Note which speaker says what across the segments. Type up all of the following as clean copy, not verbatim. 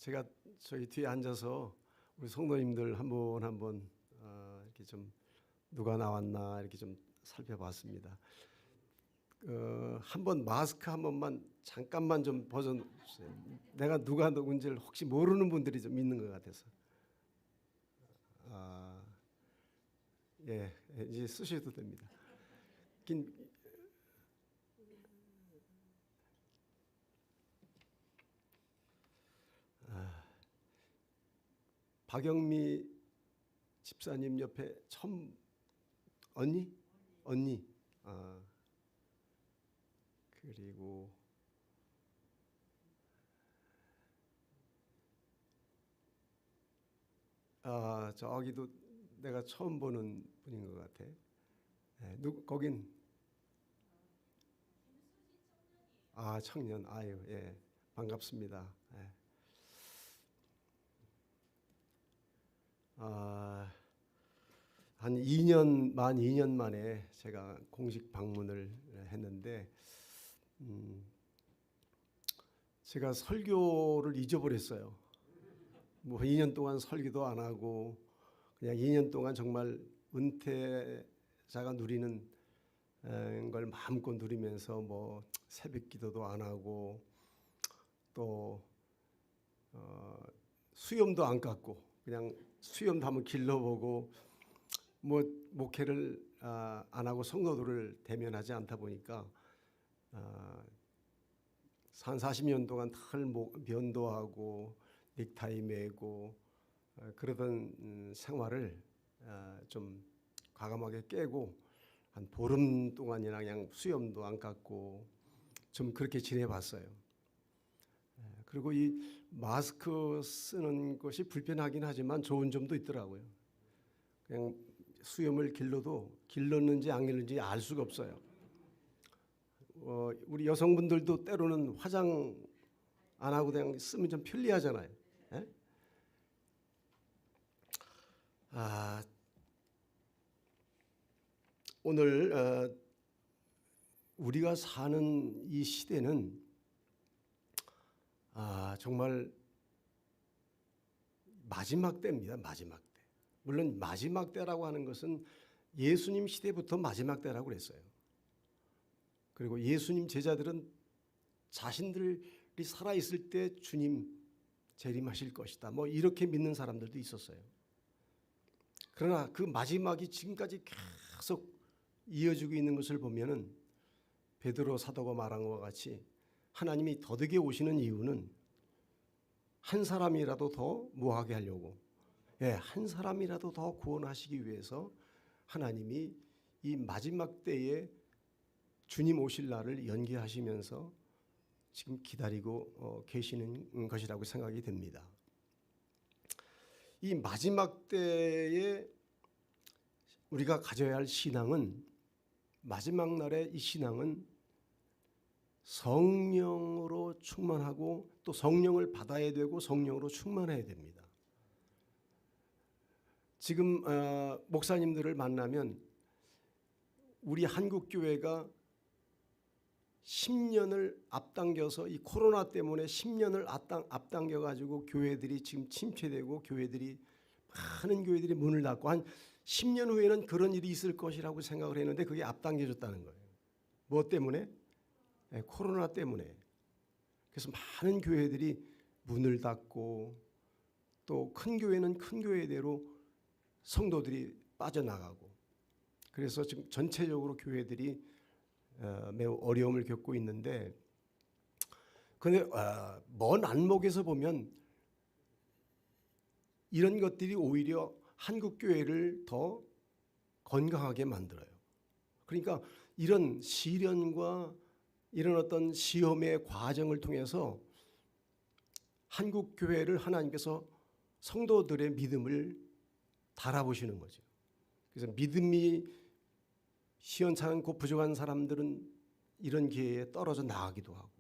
Speaker 1: 제가 저희 뒤에 앉아서 우리 성도님들 한 분 한 분 이렇게 좀 누가 나왔나 이렇게 좀 살펴봤습니다. 한번 마스크 한 번만 잠깐만 좀 벗어주세요. 내가 누가 누군지를 혹시 모르는 분들이 좀 있는 것 같아서. 예, 이제 쓰셔도 됩니다. 박영미 집사님 옆에 처음 언니? 그리고 저기도 내가 처음 보는 분인 것 같아. 거긴 청년. 아유, 예, 반갑습니다. 예. 한 2년 만에 제가 공식 방문을 했는데 제가 설교를 잊어버렸어요. 뭐 2년 동안 설교도 안 하고 그냥 2년 동안 정말 은퇴자가 누리는 걸 마음껏 누리면서 뭐 새벽 기도도 안 하고 또 수염도 안 깎고 그냥 수염도 한번 길러보고 뭐 목회를 안 하고 성도들을 대면하지 않다 보니까 한 40년 동안 털 면도하고 넥타이 매고 그러던 생활을 좀 과감하게 깨고 한 보름 동안이나 그냥 수염도 안 깎고 좀 그렇게 지내봤어요. 그리고 이 마스크 쓰는 것이 불편하긴 하지만 좋은 점도 있더라고요. 그냥 수염을 길렀는지 안 길렀는지 알 수가 없어요. 우리 여성분들도 때로는 화장 안 하고 그냥 쓰면 좀 편리하잖아요. 예? 오늘 우리가 사는 이 시대는 정말 마지막 때입니다. 마지막 때. 물론 마지막 때라고 하는 것은 예수님 시대부터 마지막 때라고 그랬어요. 그리고 예수님 제자들은 자신들이 살아있을 때 주님 재림하실 것이다. 뭐 이렇게 믿는 사람들도 있었어요. 그러나 그 마지막이 지금까지 계속 이어지고 있는 것을 보면은 베드로 사도가 말한 것과 같이 하나님이 더디게 오시는 이유는 한 사람이라도 더 뭐하게 하려고, 한 사람이라도 더 구원하시기 위해서 하나님이 이 마지막 때에 주님 오실 날을 연기하시면서 지금 기다리고 계시는 것이라고 생각이 됩니다. 이 마지막 때에 우리가 가져야 할 신앙은, 마지막 날의 이 신앙은 성령으로 충만하고 또 성령을 받아야 되고 성령으로 충만해야 됩니다. 지금 목사님들을 만나면 우리 한국교회가 10년을 앞당겨서 이 코로나 때문에 10년을 앞당겨 가지고 교회들이 지금 침체되고 많은 교회들이 문을 닫고 한 10년 후에는 그런 일이 있을 것이라고 생각을 했는데 그게 앞당겨졌다는 거예요. 무엇 때문에? 코로나 때문에. 그래서 많은 교회들이 문을 닫고 또 큰 교회는 큰 교회대로 성도들이 빠져나가고 그래서 지금 전체적으로 교회들이 매우 어려움을 겪고 있는데 그런데 먼 안목에서 보면 이런 것들이 오히려 한국 교회를 더 건강하게 만들어요. 그러니까 이런 시련과 이런 어떤 시험의 과정을 통해서 한국 교회를 하나님께서 성도들의 믿음을 달아보시는 거죠. 그래서 믿음이 시원찮고 부족한 사람들은 이런 기회에 떨어져 나가기도 하고,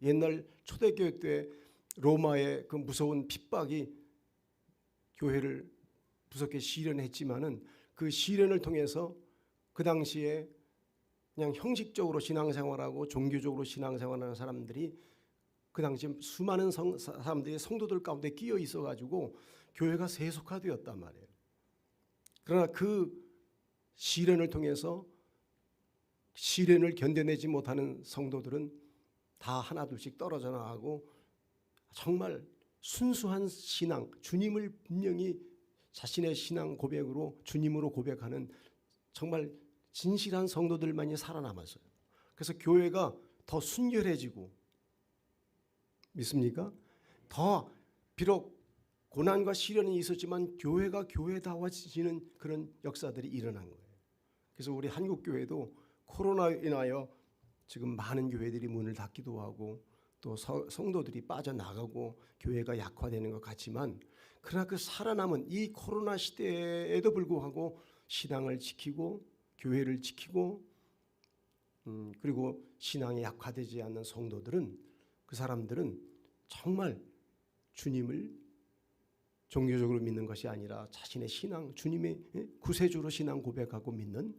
Speaker 1: 옛날 초대교회 때 로마의 그 무서운 핍박이 교회를 무섭게 시련했지만은 그 시련을 통해서 그 당시에 그냥 형식적으로 신앙생활하고 종교적으로 신앙생활하는 사람들이 그 당시 수많은 사람들이 성도들 가운데 끼어 있어가지고 교회가 세속화되었단 말이에요. 그러나 그 시련을 통해서 시련을 견뎌내지 못하는 성도들은 다 하나둘씩 떨어져 나가고 정말 순수한 신앙, 주님을 분명히 자신의 신앙 고백으로 주님으로 고백하는 정말 진실한 성도들만이 살아남았어요. 그래서 교회가 더 순결해지고, 믿습니까? 더 비록 고난과 시련이 있었지만 교회가 교회다워지는 그런 역사들이 일어난 거예요. 그래서 우리 한국교회도 코로나로 인하여 지금 많은 교회들이 문을 닫기도 하고 또 성도들이 빠져나가고 교회가 약화되는 것 같지만, 그러나 그 살아남은 이 코로나 시대에도 불구하고 신앙을 지키고 교회를 지키고 그리고 신앙이 약화되지 않는 성도들은, 그 사람들은 정말 주님을 종교적으로 믿는 것이 아니라 자신의 신앙, 주님의 구세주로 신앙 고백하고 믿는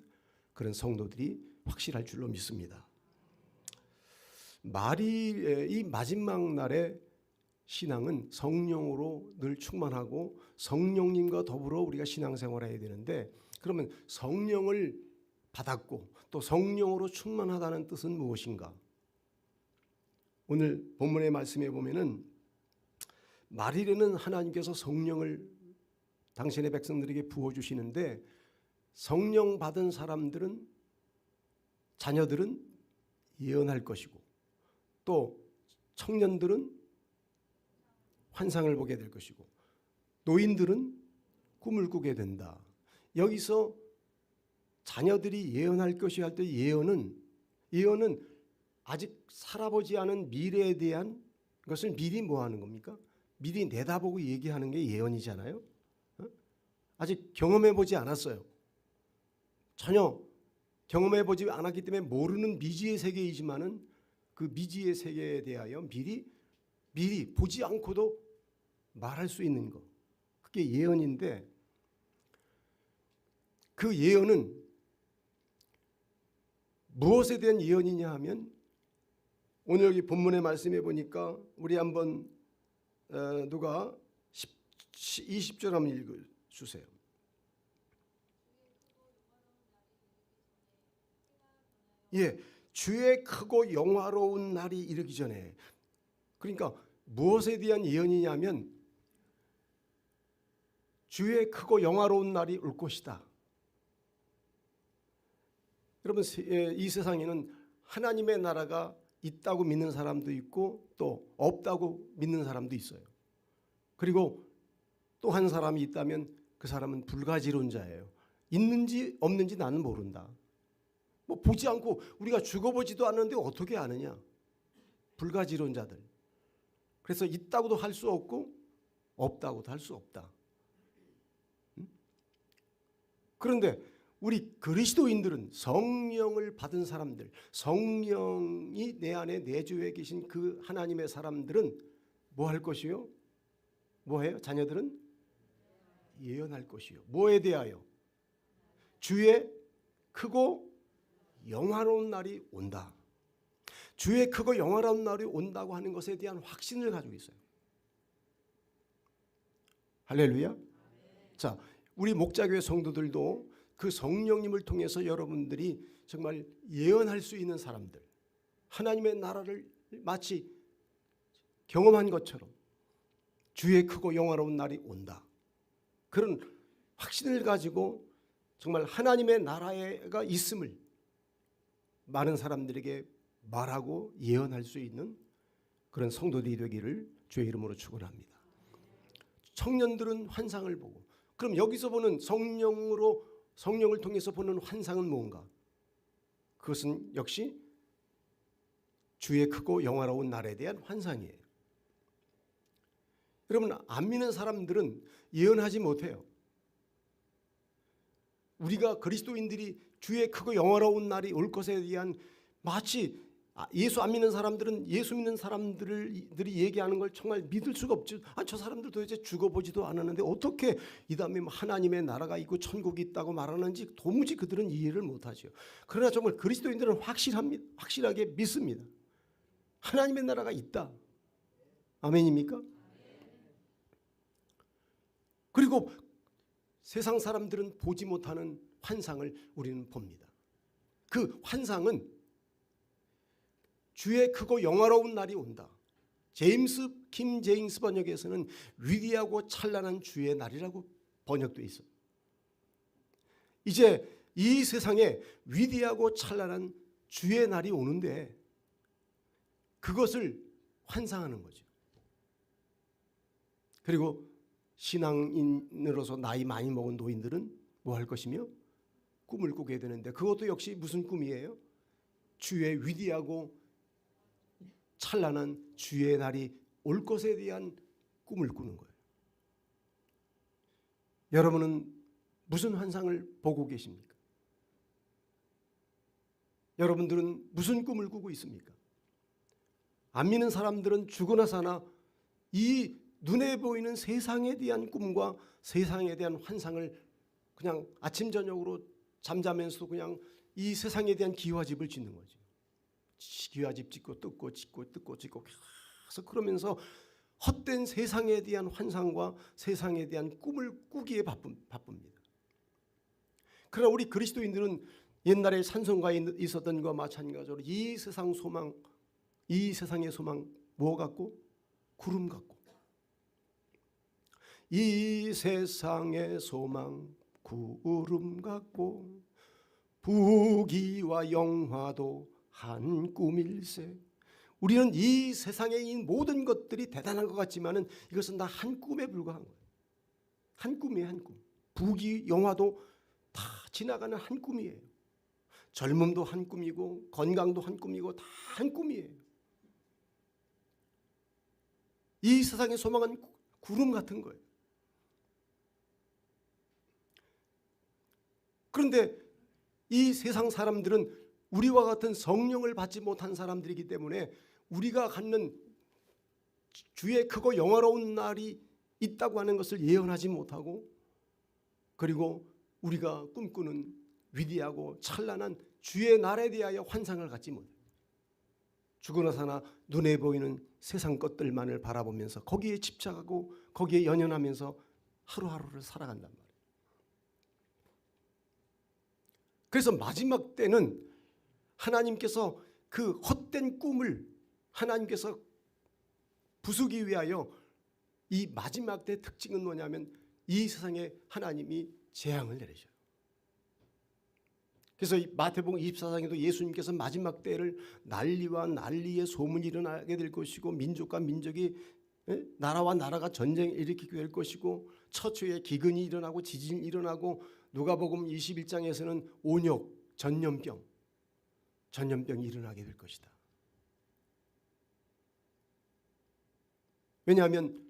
Speaker 1: 그런 성도들이 확실할 줄로 믿습니다. 이 마지막 날의 신앙은 성령으로 늘 충만하고 성령님과 더불어 우리가 신앙생활을 해야 되는데, 그러면 성령을 받았고 또 성령으로 충만하다는 뜻은 무엇인가? 오늘 본문의 말씀에 보면은 말일에는 하나님께서 성령을 당신의 백성들에게 부어주시는데, 성령 받은 사람들은, 자녀들은 예언할 것이고 또 청년들은 환상을 보게 될 것이고 노인들은 꿈을 꾸게 된다. 여기서 자녀들이 예언할 것이 할 때 예언은 아직 살아보지 않은 미래에 대한 것을 미리 뭐 하는 겁니까? 미리 내다보고 얘기하는 게 예언이잖아요. 아직 경험해보지 않았어요. 전혀 경험해보지 않았기 때문에 모르는 미지의 세계이지만은 그 미지의 세계에 대하여 미리 보지 않고도 말할 수 있는 것, 그게 예언인데, 그 예언은 무엇에 대한 예언이냐 하면, 오늘 여기 본문의 말씀에 보니까 우리 한번 누가 20절 한번 읽어주세요. 예, 주의 크고 영화로운 날이 이르기 전에. 그러니까 무엇에 대한 예언이냐면 주의 크고 영화로운 날이 올 것이다. 여러분, 이 세상에는 하나님의 나라가 있다고 믿는 사람도 있고 또 없다고 믿는 사람도 있어요. 그리고 또 한 사람이 있다면 그 사람은 불가지론자예요. 있는지 없는지 나는 모른다. 뭐 보지 않고, 우리가 죽어보지도 않는데 어떻게 아느냐. 불가지론자들. 그래서 있다고도 할 수 없고 없다고도 할 수 없다. 그런데 우리 그리스도인들은, 성령을 받은 사람들, 성령이 내 안에 내주에 계신 그 하나님의 사람들은 뭐 할 것이요? 뭐 해요? 자녀들은 예언할 것이요. 뭐에 대하여? 주의 크고 영화로운 날이 온다. 주의 크고 영화로운 날이 온다고 하는 것에 대한 확신을 가지고 있어요. 할렐루야. 자, 우리 목자교회 성도들도 그 성령님을 통해서 여러분들이 정말 예언할 수 있는 사람들, 하나님의 나라를 마치 경험한 것처럼 주의 크고 영화로운 날이 온다, 그런 확신을 가지고 정말 하나님의 나라가 있음을 많은 사람들에게 말하고 예언할 수 있는 그런 성도들이 되기를 주의 이름으로 축원합니다. 청년들은 환상을 보고, 그럼 여기서 보는 성령을 통해서 보는 환상은 뭔가? 그것은 역시 주의 크고 영화로운 날에 대한 환상이에요. 여러분, 안 믿는 사람들은 예언하지 못해요. 우리가 그리스도인들이 주의 크고 영화로운 날이 올 것에 대한, 마치 예수 안 믿는 사람들은 예수 믿는 사람들이 얘기하는 걸 정말 믿을 수가 없죠. 저 사람들 도대체 죽어보지도 않았는데 어떻게 이 다음에 하나님의 나라가 있고 천국이 있다고 말하는지 도무지 그들은 이해를 못하죠. 그러나 정말 그리스도인들은 확실하게 믿습니다. 하나님의 나라가 있다. 아멘입니까? 그리고 세상 사람들은 보지 못하는 환상을 우리는 봅니다. 그 환상은 주의 크고 영화로운 날이 온다. 킴 제임스 번역에서는 위대하고 찬란한 주의 날이라고 번역되어 있어요. 이제 이 세상에 위대하고 찬란한 주의 날이 오는데 그것을 환상하는 거죠. 그리고 신앙인으로서 나이 많이 먹은 노인들은 뭐 할 것이며 꿈을 꾸게 되는데 그것도 역시 무슨 꿈이에요? 주의 위대하고 찬란한 주의 날이 올 것에 대한 꿈을 꾸는 거예요. 여러분은 무슨 환상을 보고 계십니까? 여러분들은 무슨 꿈을 꾸고 있습니까? 안 믿는 사람들은 죽으나 사나 이 눈에 보이는 세상에 대한 꿈과 세상에 대한 환상을 그냥 아침 저녁으로 잠자면서도 그냥 이 세상에 대한 기와집을 짓는 거죠. 기와집 짓고 뜯고 짓고 뜯고 짓고 계속 그러면서 헛된 세상에 대한 환상과 세상에 대한 꿈을 꾸기에 바쁩니다. 그러나 우리 그리스도인들은 옛날에 찬송가에 있었던 것과 마찬가지로 이 세상 소망, 이 세상의 소망 뭐 같고? 구름 같고. 이 세상의 소망 구름 같고 부귀와 영화도 한 꿈일세. 우리는 이 세상에 있는 모든 것들이 대단한 것 같지만은 이것은 다 한 꿈에 불과한 거예요. 한 꿈이에요, 한 꿈. 부귀, 영화도 다 지나가는 한 꿈이에요. 젊음도 한 꿈이고 건강도 한 꿈이고 다 한 꿈이에요. 이 세상의 소망은 구름 같은 거예요. 그런데 이 세상 사람들은 우리와 같은 성령을 받지 못한 사람들이기 때문에 우리가 갖는 주의 크고 영화로운 날이 있다고 하는 것을 예언하지 못하고 그리고 우리가 꿈꾸는 위대하고 찬란한 주의 날에 대하여 환상을 갖지 못해요. 죽으나 사나 눈에 보이는 세상 것들만을 바라보면서 거기에 집착하고 거기에 연연하면서 하루하루를 살아간단 말이에요. 그래서 마지막 때는 하나님께서 그 헛된 꿈을 하나님께서 부수기 위하여 이 마지막 때 특징은 뭐냐면 이 세상에 하나님이 재앙을 내리셔요. 그래서 마태복음 24장에도 예수님께서 마지막 때를 난리와 난리의 소문이 일어나게 될 것이고 민족과 민족이 나라와 나라가 전쟁을 일으키게 될 것이고 처처에 기근이 일어나고 지진이 일어나고 누가복음 21장에서는 온역, 전염병이 일어나게 될 것이다. 왜냐하면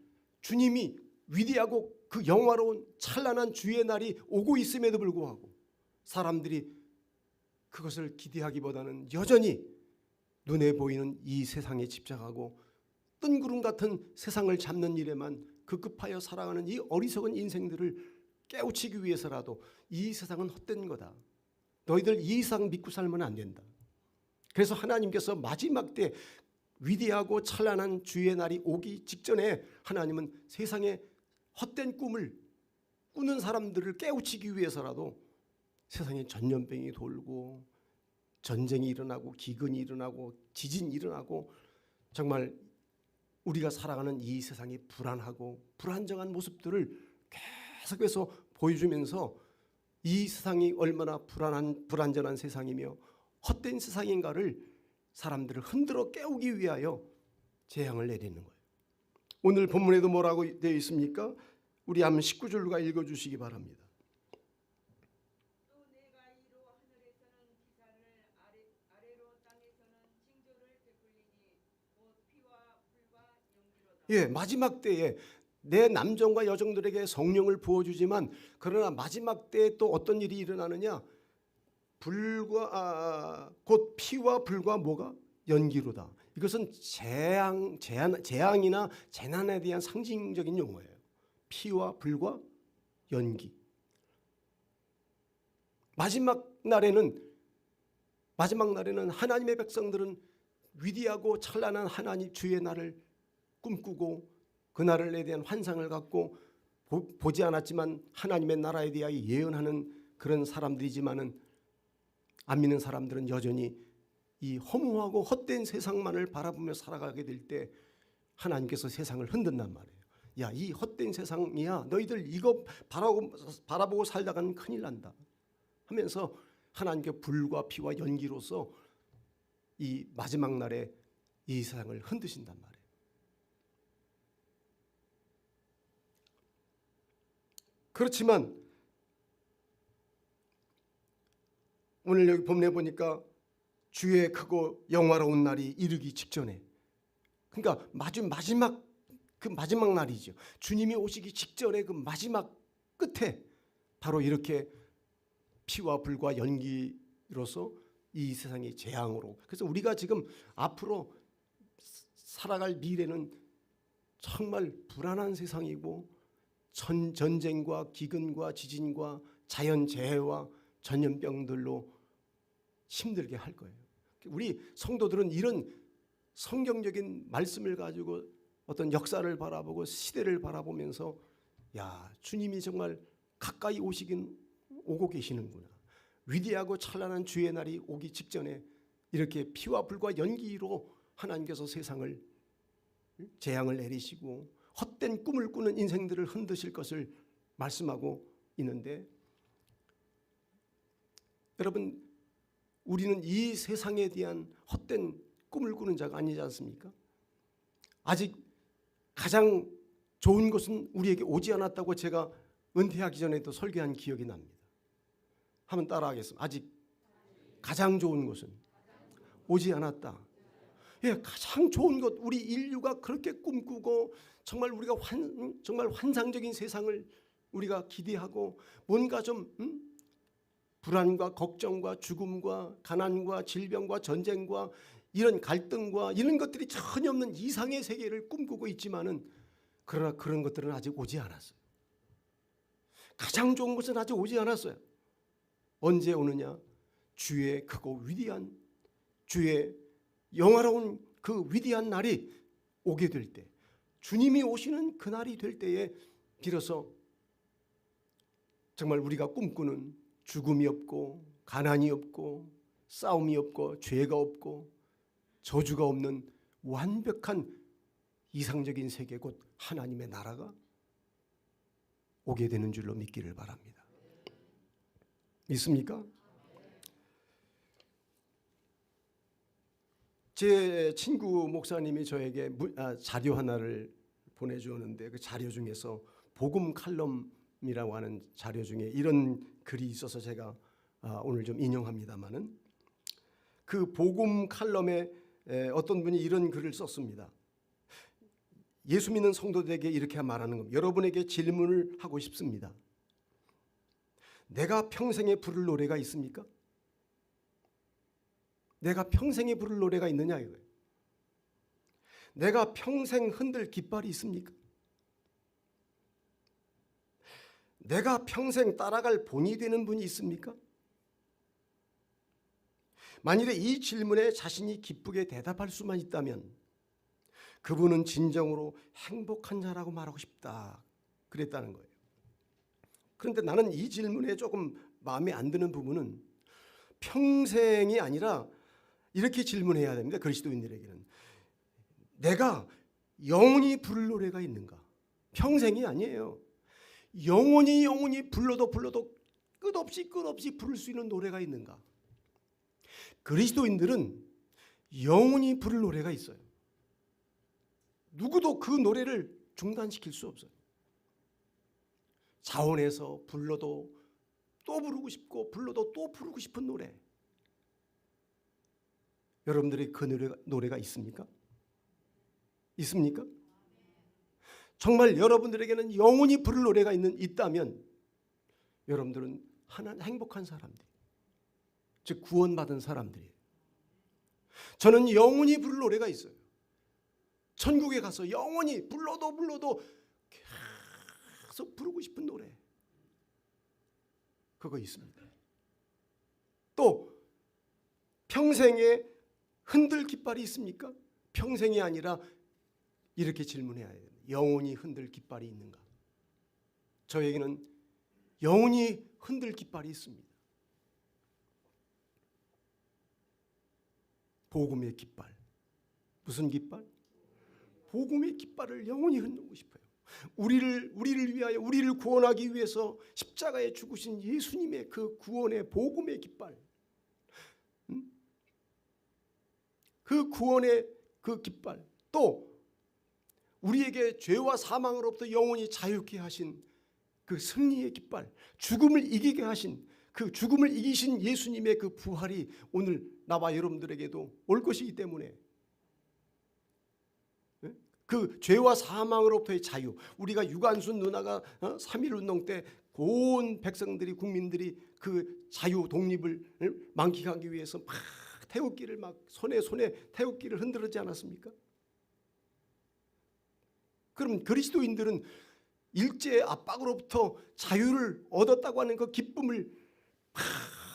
Speaker 1: 주님이 위대하고 그 영화로운 찬란한 주의 날이 오고 있음에도 불구하고 사람들이 그것을 기대하기보다는 여전히 눈에 보이는 이 세상에 집착하고 뜬구름 같은 세상을 잡는 일에만 급급하여 살아가는 이 어리석은 인생들을 깨우치기 위해서라도 이 세상은 헛된 거다. 너희들 이 세상 믿고 살면 안 된다. 그래서 하나님께서 마지막 때 위대하고 찬란한 주의 날이 오기 직전에 하나님은 세상에 헛된 꿈을 꾸는 사람들을 깨우치기 위해서라도 세상에 전염병이 돌고 전쟁이 일어나고 기근이 일어나고 지진이 일어나고 정말 우리가 살아가는 이 세상이 불안하고 불안정한 모습들을 계속해서 보여주면서 이 세상이 얼마나 불안전한 세상이며 헛된 세상인가를 사람들을 흔들어 깨우기 위하여 재앙을 내리는 거예요. 오늘 본문에도 뭐라고 되어 있습니까? 우리 한번 19절과 읽어주시기 바랍니다. 예, 마지막 때에 내 남정과 여정들에게 성령을 부어주지만 그러나 마지막 때에 또 어떤 일이 일어나느냐? 곧 피와 불과 뭐가? 연기로다. 이것은 재앙이나 재난에 대한 상징적인 용어예요. 피와 불과 연기. 마지막 날에는 하나님의 백성들은 위대하고 찬란한 하나님 주의 날을 꿈꾸고 그날에 대한 환상을 갖고 보지 않았지만 하나님의 나라에 대하여 예언하는 그런 사람들이지만은 안 믿는 사람들은 여전히 이 허무하고 헛된 세상만을 바라보며 살아가게 될 때 하나님께서 세상을 흔든단 말이에요. 야, 이 헛된 세상이야. 너희들 이거 바라보고 살다가는 큰일 난다 하면서 하나님께 불과 피와 연기로서 이 마지막 날에 이 세상을 흔드신단 말이에요. 그렇지만 오늘 여기 본문에 보니까 주의 크고 영화로운 날이 이르기 직전에, 그러니까 마지막 그 마지막 날이죠. 주님이 오시기 직전에 그 마지막 끝에 바로 이렇게 피와 불과 연기로서 이 세상이 재앙으로. 그래서 우리가 지금 앞으로 살아갈 미래는 정말 불안한 세상이고 전쟁과 기근과 지진과 자연재해와 전염병들로 힘들게 할 거예요. 우리 성도들은 이런 성경적인 말씀을 가지고 어떤 역사를 바라보고 시대를 바라보면서 야, 주님이 정말 가까이 오고 계시는구나. 위대하고 찬란한 주의 날이 오기 직전에 이렇게 피와 불과 연기로 하나님께서 세상을 재앙을 내리시고 헛된 꿈을 꾸는 인생들을 흔드실 것을 말씀하고 있는데, 여러분, 우리는 이 세상에 대한 헛된 꿈을 꾸는 자가 아니지 않습니까? 아직 가장 좋은 것은 우리에게 오지 않았다고 제가 은퇴하기 전에도 설교한 기억이 납니다. 한번 따라하겠습니다. 아직 가장 좋은 것은 오지 않았다. 예, 가장 좋은 것, 우리 인류가 그렇게 꿈꾸고 정말 우리가 정말 환상적인 세상을 우리가 기대하고 뭔가 좀 불안과 걱정과 죽음과 가난과 질병과 전쟁과 이런 갈등과 이런 것들이 전혀 없는 이상의 세계를 꿈꾸고 있지만은, 그러나 그런 것들은 아직 오지 않았어요. 가장 좋은 것은 아직 오지 않았어요. 언제 오느냐? 주의 크고 위대한, 주의 영화로운 그 위대한 날이 오게 될 때, 주님이 오시는 그 날이 될 때에 비로소 정말 우리가 꿈꾸는 죽음이 없고 가난이 없고 싸움이 없고 죄가 없고 저주가 없는 완벽한 이상적인 세계, 곧 하나님의 나라가 오게 되는 줄로 믿기를 바랍니다. 믿습니까? 제 친구 목사님이 저에게 자료 하나를 보내주었는데, 그 자료 중에서 복음 칼럼이라고 하는 자료 중에 이런 글이 있어서 제가 오늘 좀 인용합니다마는, 그 복음 칼럼에 어떤 분이 이런 글을 썼습니다. 예수 믿는 성도들에게 이렇게 말하는 겁니다. 여러분에게 질문을 하고 싶습니다. 내가 평생에 부를 노래가 있습니까? 내가 평생에 부를 노래가 있느냐 이거예요. 내가 평생 흔들 깃발이 있습니까? 내가 평생 따라갈 본이 되는 분이 있습니까? 만일에 이 질문에 자신이 기쁘게 대답할 수만 있다면 그분은 진정으로 행복한 자라고 말하고 싶다, 그랬다는 거예요. 그런데 나는 이 질문에 조금 마음에 안 드는 부분은, 평생이 아니라 이렇게 질문해야 됩니다. 그리스도인들에게는 내가 영원히 부를 노래가 있는가? 평생이 아니에요. 영원히 불러도 끝없이 부를 수 있는 노래가 있는가? 그리스도인들은 영원히 부를 노래가 있어요. 누구도 그 노래를 중단시킬 수 없어요. 자원해서 불러도 또 부르고 싶고 불러도 또 부르고 싶은 노래. 여러분들이 그 노래가 있습니까? 있습니까? 정말 여러분들에게는 영원히 부를 노래가 있다면 여러분들은 행복한 사람들, 즉 구원받은 사람들이에요. 저는 영원히 부를 노래가 있어요. 천국에 가서 영원히 불러도 계속 부르고 싶은 노래, 그거 있습니다. 또 평생에 흔들 깃발이 있습니까? 평생이 아니라 이렇게 질문해야 해요. 영혼이 흔들 깃발이 있는가? 저에게는 영혼이 흔들 깃발이 있습니다. 복음의 깃발. 무슨 깃발? 복음의 깃발을 영원히 흔들고 싶어요. 우리를 위하여, 우리를 구원하기 위해서 십자가에 죽으신 예수님의 그 구원의 복음의 깃발, 그 구원의 그 깃발, 또 우리에게 죄와 사망으로부터 영원히 자유케 하신 그 승리의 깃발, 죽음을 이기게 하신 그 죽음을 이기신 예수님의 그 부활이 오늘 나와 여러분들에게도 올 것이기 때문에 그 죄와 사망으로부터의 자유, 우리가 유관순 누나가 3.1 운동 때 온 백성들이, 국민들이 그 자유 독립을 만끽하기 위해서 막 태극기를 막 손에 태극기를 흔들었지 않았습니까? 그럼 그리스도인들은 일제의 압박으로부터 자유를 얻었다고 하는 그 기쁨을 막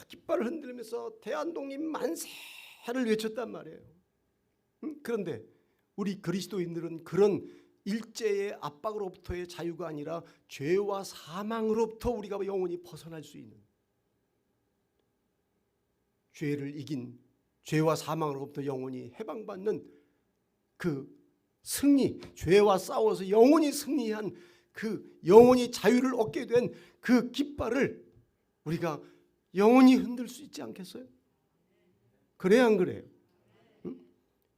Speaker 1: 깃발을 흔들면서 대한독립 만세를 외쳤단 말이에요. 그런데 우리 그리스도인들은 그런 일제의 압박으로부터의 자유가 아니라 죄와 사망으로부터 우리가 영원히 벗어날 수 있는, 죄를 이긴, 죄와 사망으로부터 영원히 해방받는 그 승리, 죄와 싸워서 영원히 승리한 그 영원히 자유를 얻게 된 그 깃발을 우리가 영원히 흔들 수 있지 않겠어요? 그래야 안 그래요? 응?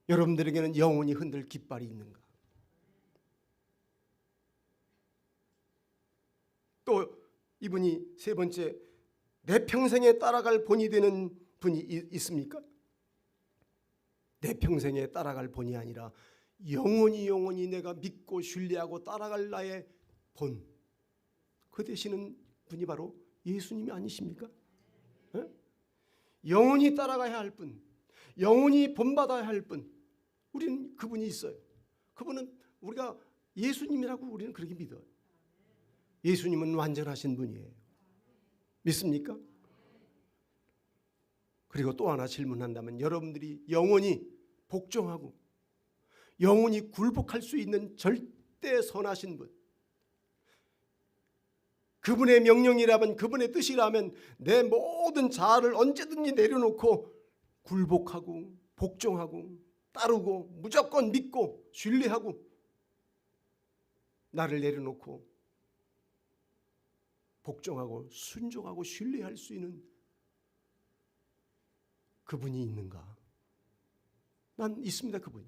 Speaker 1: 여러분들에게는 영원히 흔들 깃발이 있는가? 또 이분이 세 번째, 내 평생에 따라갈 본이 되는 분이 있습니까? 내 평생에 따라갈 본이 아니라 영원히 내가 믿고 신뢰하고 따라갈 나의 본, 그 되시는 분이 바로 예수님이 아니십니까? 에? 영원히 따라가야 할 분, 영원히 본받아야 할 분, 우리는 그분이 있어요. 그분은 우리가 예수님이라고 우리는 그렇게 믿어요. 예수님은 완전하신 분이에요. 믿습니까? 그리고 또 하나 질문한다면, 여러분들이 영원히 복종하고 영원히 굴복할 수 있는 절대 선하신 분, 그분의 명령이라면, 그분의 뜻이라면 내 모든 자아를 언제든지 내려놓고 굴복하고 복종하고 따르고 무조건 믿고 신뢰하고 나를 내려놓고 복종하고 순종하고 신뢰할 수 있는 그분이 있는가? 난 있습니다. 그분이.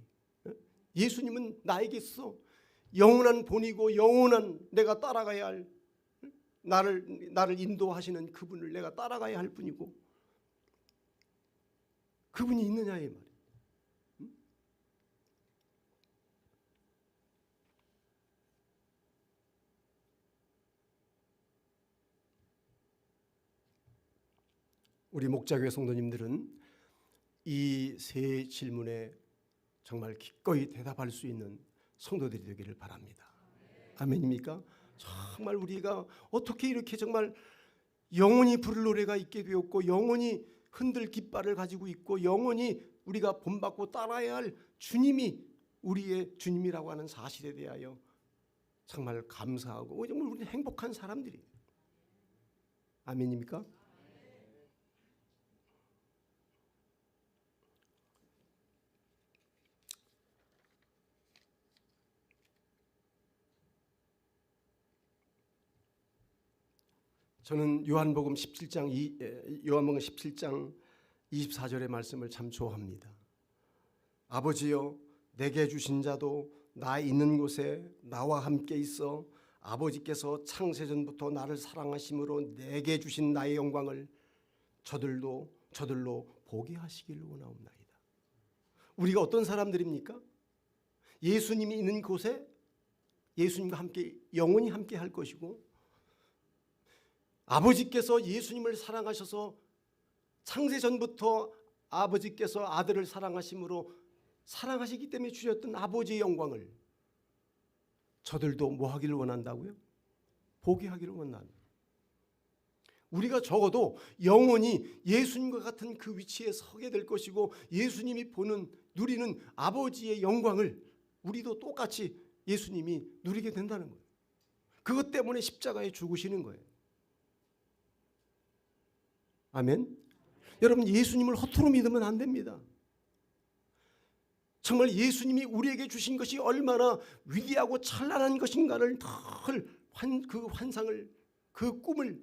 Speaker 1: 예수님은 나에게 있어 영원한 본이고 영원한 내가 따라가야 할, 나를 인도하시는 그분을 내가 따라가야 할 분이고, 그분이 있느냐 이 말이에요. 우리 목자교회 성도님들은 이 세 질문에 정말 기꺼이 대답할 수 있는 성도들이 되기를 바랍니다. 아멘입니까? 정말 우리가 어떻게 이렇게 정말 영원히 부를 노래가 있게 되었고, 영원히 흔들 깃발을 가지고 있고, 영원히 우리가 본받고 따라야 할 주님이 우리의 주님이라고 하는 사실에 대하여 정말 감사하고 정말 우리는 행복한 사람들이에요. 아멘입니까? 저는 요한복음 17장 24절의 말씀을 참 좋아합니다. 아버지여, 내게 주신 자도 나 있는 곳에 나와 함께 있어 아버지께서 창세전부터 나를 사랑하심으로 내게 주신 나의 영광을 저들로 보게 하시기를 원하옵나이다. 우리가 어떤 사람들입니까? 예수님이 있는 곳에 예수님과 함께 영원히 함께 할 것이고, 아버지께서 예수님을 사랑하셔서 창세전부터 아버지께서 아들을 사랑하심으로 사랑하시기 때문에 주셨던 아버지의 영광을 저들도 뭐 하기를 원한다고요? 보게 하기를 원한다. 우리가 적어도 영원히 예수님과 같은 그 위치에 서게 될 것이고, 예수님이 누리는 아버지의 영광을 우리도 똑같이 예수님이 누리게 된다는 거예요. 그것 때문에 십자가에 죽으시는 거예요. 아멘. 여러분, 예수님을 허투루 믿으면 안 됩니다. 정말 예수님이 우리에게 주신 것이 얼마나 위대하고 찬란한 것인가를 그 환상을, 그 꿈을,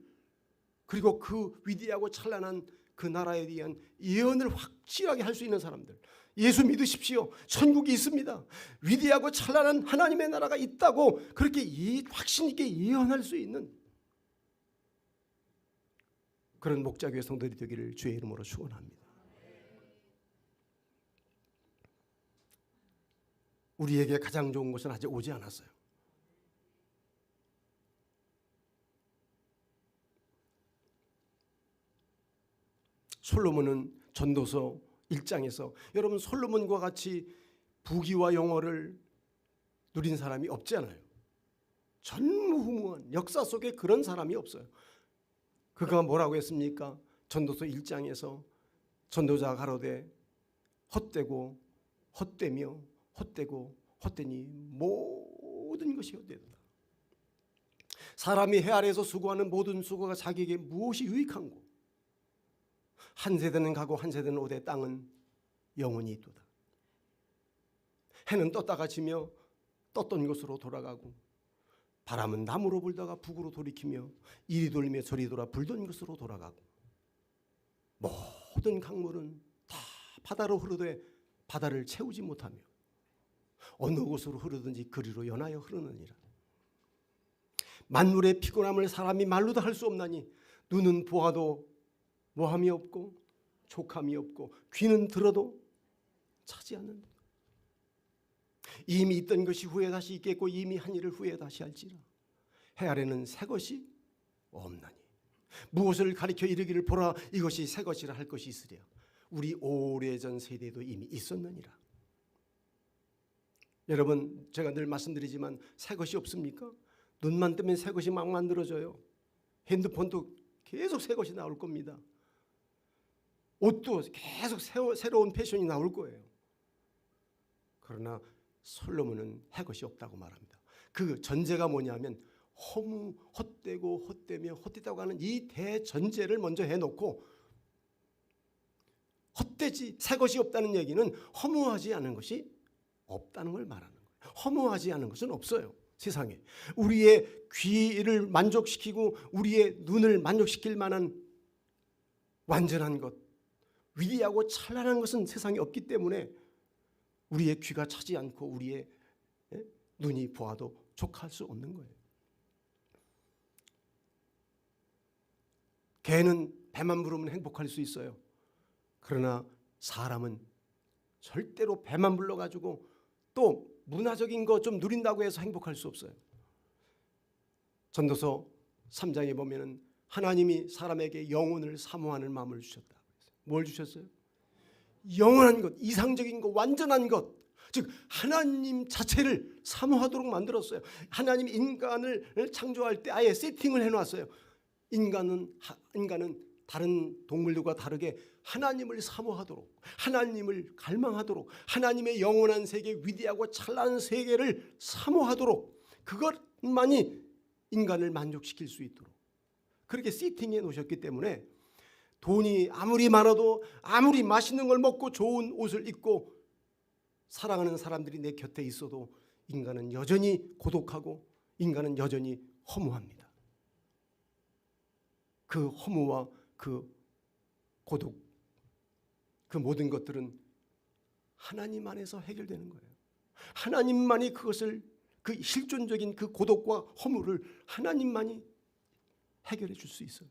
Speaker 1: 그리고 그 위대하고 찬란한 그 나라에 대한 예언을 확실하게 할 수 있는 사람들, 예수 믿으십시오. 천국이 있습니다. 위대하고 찬란한 하나님의 나라가 있다고 그렇게 확신 있게 예언할 수 있는 그런 목자교회 성도들이 되기를 주의 이름으로 축원합니다. 우리에게 가장 좋은 것은 아직 오지 않았어요. 솔로몬은 전도서 1장에서 여러분 솔로몬과 같이 부귀와 영화를 누린 사람이 없잖아요. 전무후무한 역사 속에 그런 사람이 없어요. 그가 뭐라고 했습니까? 전도서 1장에서 전도자가 가로되 헛되고 헛되며 헛되고 헛되니 모든 것이 헛되도다. 사람이 해 아래에서 수고하는 모든 수고가 자기에게 무엇이 유익한고? 한 세대는 가고 한 세대는 오되 땅은 영원히 있도다. 해는 떴다가 지며 떴던 곳으로 돌아가고 바람은 남으로 불다가 북으로 돌이키며 이리 돌며 저리 돌아 불던 곳으로 돌아가고 모든 강물은 다 바다로 흐르되 바다를 채우지 못하며 어느 곳으로 흐르든지 그리로 연하여 흐르느니라. 만물의 피곤함을 사람이 말로도 할 수 없나니 눈은 보아도 모함이 없고 촉함이 없고 귀는 들어도 차지 않는다. 이미 있던 것이 후에 다시 있겠고 이미 한 일을 후에 다시 할지라. 해 아래는 새 것이 없나니 무엇을 가리켜 이르기를 보라 이것이 새 것이라 할 것이 있으랴. 우리 오래전 세대도 이미 있었느니라. 여러분, 제가 늘 말씀드리지만 새 것이 없습니까? 눈만 뜨면 새 것이 막 만들어져요. 핸드폰도 계속 새 것이 나올 겁니다. 옷도 계속 새로운 패션이 나올 거예요. 그러나 솔로몬은 해 것이 없다고 말합니다. 그 전제가 뭐냐면 허무, 헛되고 헛되며 헛되다고 하는 이 대전제를 먼저 해놓고 헛되지 새 것이 없다는 얘기는 허무하지 않은 것이 없다는 걸 말하는 거예요. 허무하지 않은 것은 없어요. 세상에 우리의 귀를 만족시키고 우리의 눈을 만족시킬 만한 완전한 것, 위대하고 찬란한 것은 세상에 없기 때문에 우리의 귀가 차지 않고 우리의 눈이 보아도 족할 수 없는 거예요. 개는 배만 부르면 행복할 수 있어요. 그러나 사람은 절대로 배만 불러가지고 또 문화적인 거 좀 누린다고 해서 행복할 수 없어요. 전도서 3장에 보면은 하나님이 사람에게 영혼을 사모하는 마음을 주셨다. 뭘 주셨어요? 영원한 것, 이상적인 것, 완전한 것, 즉 하나님 자체를 사모하도록 만들었어요. 하나님 인간을 창조할 때 아예 세팅을 해놨어요. 인간은 다른 동물들과 다르게 하나님을 사모하도록, 하나님을 갈망하도록, 하나님의 영원한 세계, 위대하고 찬란한 세계를 사모하도록, 그것만이 인간을 만족시킬 수 있도록 그렇게 세팅해 놓으셨기 때문에 돈이 아무리 많아도 아무리 맛있는 걸 먹고 좋은 옷을 입고 사랑하는 사람들이 내 곁에 있어도 인간은 여전히 고독하고 인간은 여전히 허무합니다. 그 허무와 그 고독, 그 모든 것들은 하나님 안에서 해결되는 거예요. 하나님만이 그것을, 그 실존적인 그 고독과 허무를 하나님만이 해결해 줄 수 있어요.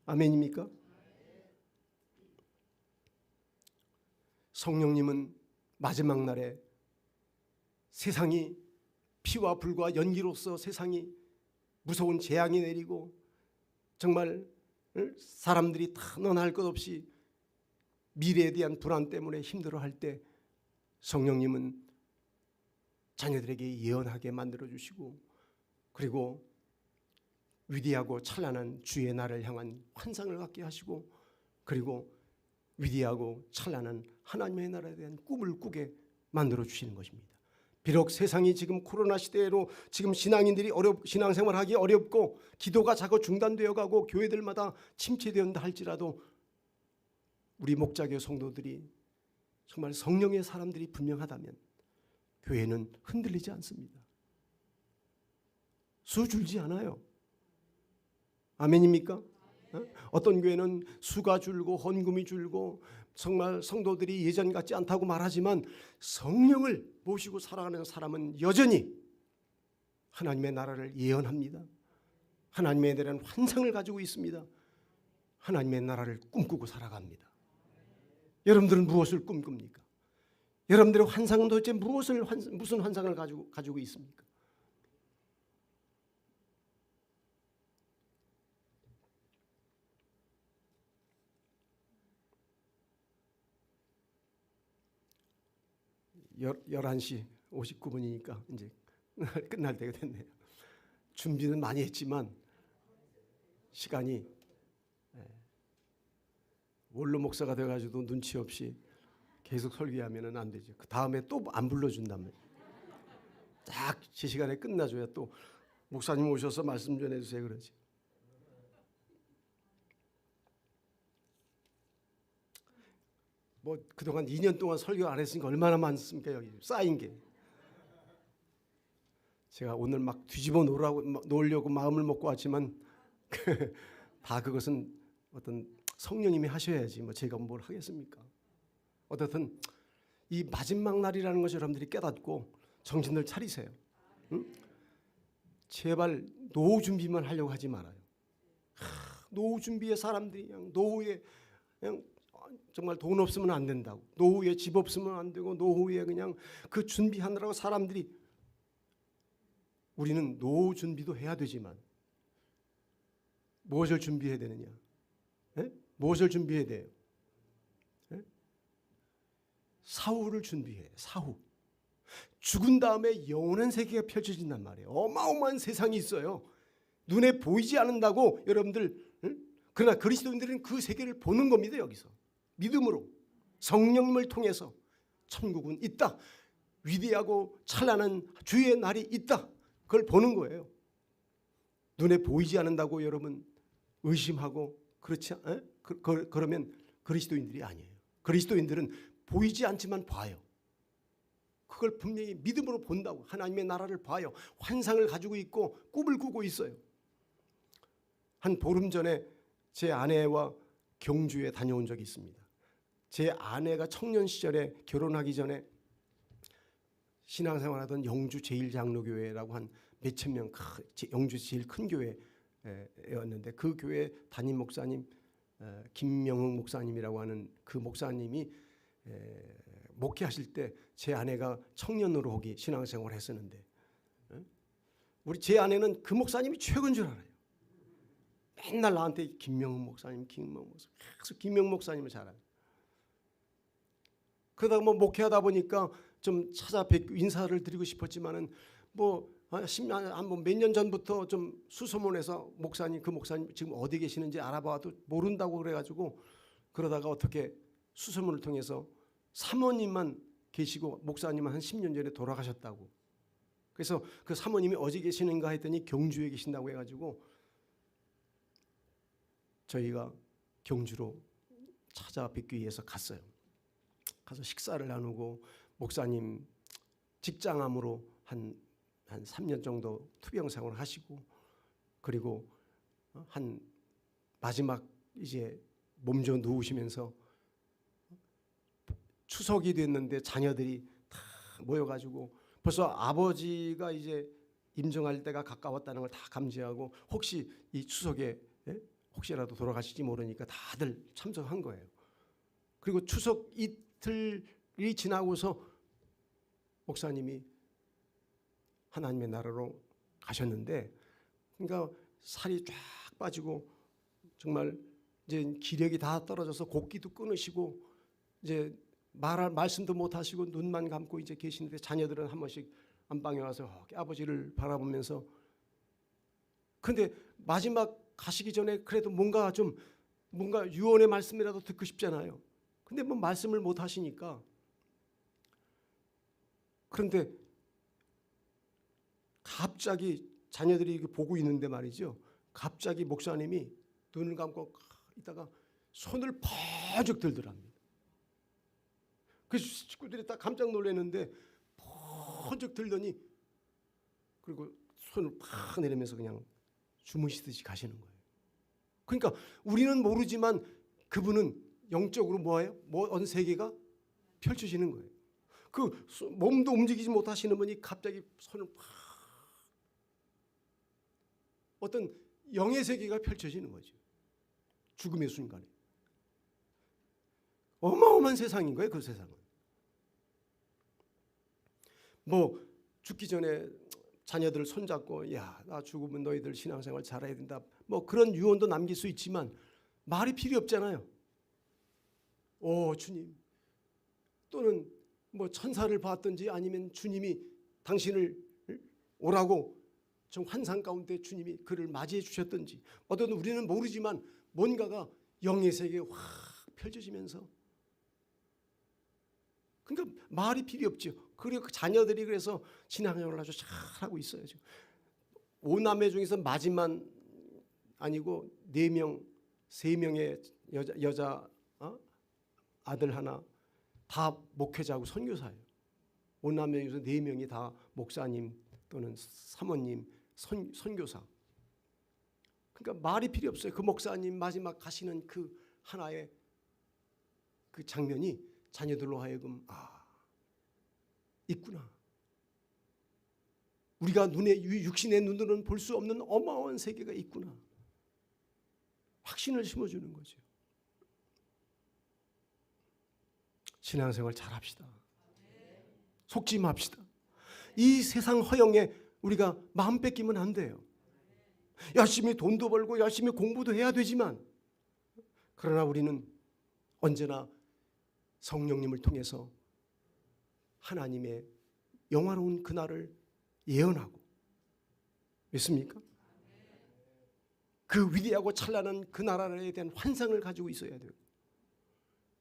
Speaker 1: 아멘입니까? 성령님은 마지막 날에 세상이 피와 불과 연기로서 세상이 무서운 재앙이 내리고 정말 사람들이 다 너나 할 것 없이 미래에 대한 불안 때문에 힘들어할 때 성령님은 자녀들에게 예언하게 만들어주시고 그리고 위대하고 찬란한 주의 날을 향한 환상을 갖게 하시고 그리고 위대하고 찬란한 하나님의 나라에 대한 꿈을 꾸게 만들어주시는 것입니다. 비록 세상이 지금 코로나 시대로 지금 신앙인들이 신앙생활하기 어렵고 기도가 자꾸 중단되어 가고 교회들마다 침체되었다 할지라도 우리 목자교 성도들이 정말 성령의 사람들이 분명하다면 교회는 흔들리지 않습니다. 수 줄지 않아요. 아멘입니까? 어떤 교회는 수가 줄고 헌금이 줄고 정말 성도들이 예전 같지 않다고 말하지만 성령을 모시고 살아가는 사람은 여전히 하나님의 나라를 예언합니다. 하나님에 대한 환상을 가지고 있습니다. 하나님의 나라를 꿈꾸고 살아갑니다. 여러분들은 무엇을 꿈꿉니까? 여러분들의 환상은 도대체 무슨 환상을 가지고 있습니까? 열 11시 59분이니까 이제 끝날 때가 됐네요. 준비는 많이 했지만 시간이 원로 목사가 돼가지고 눈치 없이 계속 설교하면 안 되죠. 그 다음에 또 안 불러준다면 딱 제 시간에 끝나줘야 또 목사님 오셔서 말씀 전해주세요 그러지. 뭐 그동안 2년 동안 설교 안 했으니까 얼마나 많습니까 여기 쌓인 게. 제가 오늘 막 뒤집어 놓으려고 마음을 먹고 왔지만 다 그것은 어떤 성령님이 하셔야지 뭐 제가 뭘 하겠습니까. 어떻든 이 마지막 날이라는 것을 여러분들이 깨닫고 정신을 차리세요. 응? 제발 노후 준비만 하려고 하지 말아요. 노후 준비에 사람들이 그냥 노후에 그냥 정말 돈 없으면 안 된다고, 노후에 집 없으면 안 되고, 노후에 그냥 그 준비하느라고 사람들이. 우리는 노후 준비도 해야 되지만 무엇을 준비해야 되느냐? 무엇을 준비해야 돼요? 사후를 준비해. 사후. 죽은 다음에 영원한 세계가 펼쳐진단 말이에요. 어마어마한 세상이 있어요. 눈에 보이지 않는다고 여러분들. 그러나 그리스도인들은 그 세계를 보는 겁니다. 여기서 믿음으로 성령님을 통해서 천국은 있다. 위대하고 찬란한 주의 날이 있다. 그걸 보는 거예요. 눈에 보이지 않는다고 여러분 의심하고 그렇지 그러면 그리스도인들이 아니에요. 그리스도인들은 보이지 않지만 봐요. 그걸 분명히 믿음으로 본다고. 하나님의 나라를 봐요. 환상을 가지고 있고 꿈을 꾸고 있어요. 한 보름 전에 제 아내와 경주에 다녀온 적이 있습니다. 제 아내가 청년 시절에 결혼하기 전에 신앙생활하던 영주 제1장로교회라고 한 몇천 명, 영주 제일 큰 교회였는데 그 교회 담임 목사님 김명흥 목사님이라고 하는 그 목사님이 목회하실 때 제 아내가 청년으로 거기 신앙생활을 했었는데 우리 제 아내는 그 목사님이 최고인 줄 알아요. 맨날 나한테 김명흥 목사님 계속 김명흥 목사님을 잘 알아요. 그러다가 뭐 목회하다 보니까 좀 찾아뵙고 인사를 드리고 싶었지만은 뭐 몇 년 전부터 좀 수소문해서 그 목사님 지금 어디 계시는지 알아봐도 모른다고 그래가지고 그러다가 어떻게 수소문을 통해서 사모님만 계시고 목사님은 한 10년 전에 돌아가셨다고. 그래서 그 사모님이 어디 계시는가 했더니 경주에 계신다고 해가지고 저희가 경주로 찾아뵙기 위해서 갔어요. 가서 식사를 나누고 목사님 직장암으로 한 3년 정도 투병 생활을 하시고 그리고 한 마지막 이제 몸져 누우시면서 추석이 됐는데 자녀들이 다 모여가지고 벌써 아버지가 이제 임종할 때가 가까웠다는 걸 다 감지하고 혹시 이 추석에 혹시라도 돌아가실지 모르니까 다들 참석한 거예요. 그리고 추석 이틀이 지나고서 목사님이 하나님의 나라로 가셨는데, 그러니까 살이 쫙 빠지고 정말 이제 기력이 다 떨어져서 곡기도 끊으시고 이제 말씀도 못 하시고 눈만 감고 이제 계시는데 자녀들은 한 번씩 안방에 와서 아버지를 바라보면서, 근데 마지막 가시기 전에 그래도 뭔가 유언의 말씀이라도 듣고 싶잖아요. 근데 뭐 말씀을 못 하시니까, 그런데 갑자기 자녀들이 보고 있는데 말이죠. 갑자기 목사님이 눈을 감고 있다가 손을 퍼적 들더랍니다. 그래서 식구들이 딱 깜짝 놀랐는데 퍼적 들더니 그리고 손을 팍 내리면서 그냥 주무시듯이 가시는 거예요. 그러니까 우리는 모르지만 그분은 영적으로 뭐예요? 어떤 세계가 펼쳐지는 거예요. 그 몸도 움직이지 못하시는 분이 갑자기 손을 팍 어떤 영의 세계가 펼쳐지는 거죠. 죽음의 순간에. 어마어마한 세상인 거예요. 그 세상은. 뭐 죽기 전에 자녀들 손잡고 야, 나 죽으면 너희들 신앙생활 잘해야 된다. 뭐 그런 유언도 남길 수 있지만 말이 필요 없잖아요. 오 주님, 또는 뭐 천사를 봤든지 아니면 주님이 당신을 오라고 좀 환상 가운데 주님이 그를 맞이해 주셨든지 어떤 우리는 모르지만 뭔가가 영의 세계에 확 펼쳐지면서, 그러니까 말이 필요 없죠. 그리고 그 자녀들이 그래서 신앙생활을 아주 잘하고 있어요. 지금 5남매 중에서 마지막 아니고 4명, 3명의 여자 아들 하나 다 목회자고 선교사예요. 5남매 중에서 4명이 다 목사님 또는 사모님, 선교사. 그러니까 말이 필요 없어요. 그 목사님 마지막 가시는 그 하나의 그 장면이 자녀들로 하여금 있구나. 우리가 육신의 눈으로는 볼 수 없는 어마어마한 세계가 있구나. 확신을 심어주는 거죠. 신앙생활 잘합시다. 속지 맙시다. 이 세상 허영에 우리가 마음 뺏기면 안 돼요. 열심히 돈도 벌고 열심히 공부도 해야 되지만, 그러나 우리는 언제나 성령님을 통해서 하나님의 영화로운 그날을 예언하고, 믿습니까? 그 위대하고 찬란한 그 나라에 대한 환상을 가지고 있어야 돼요.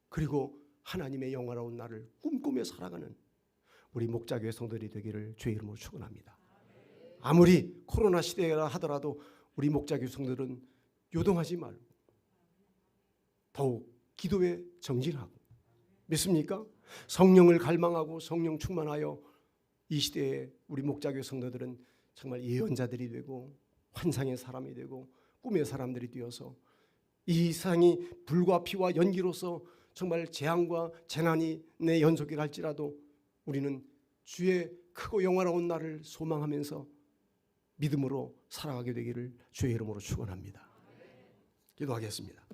Speaker 1: 그리고 하나님의 영화로운 날을 꿈꾸며 살아가는 우리 목자교회 성도들이 되기를 주의 이름으로 축원합니다. 아무리 코로나 시대라 하더라도 우리 목자교회 성도들은 요동하지 말고 더욱 기도에 정진하고, 믿습니까? 성령을 갈망하고 성령 충만하여 이 시대에 우리 목자교회 성도들은 정말 예언자들이 되고 환상의 사람이 되고 꿈의 사람들이 되어서 이 세상이 불과 피와 연기로서 정말 재앙과 재난이 내 연속이 갈지라도 우리는 주의 크고 영화로운 날을 소망하면서 믿음으로 살아가게 되기를 주의 이름으로 축원합니다. 기도하겠습니다.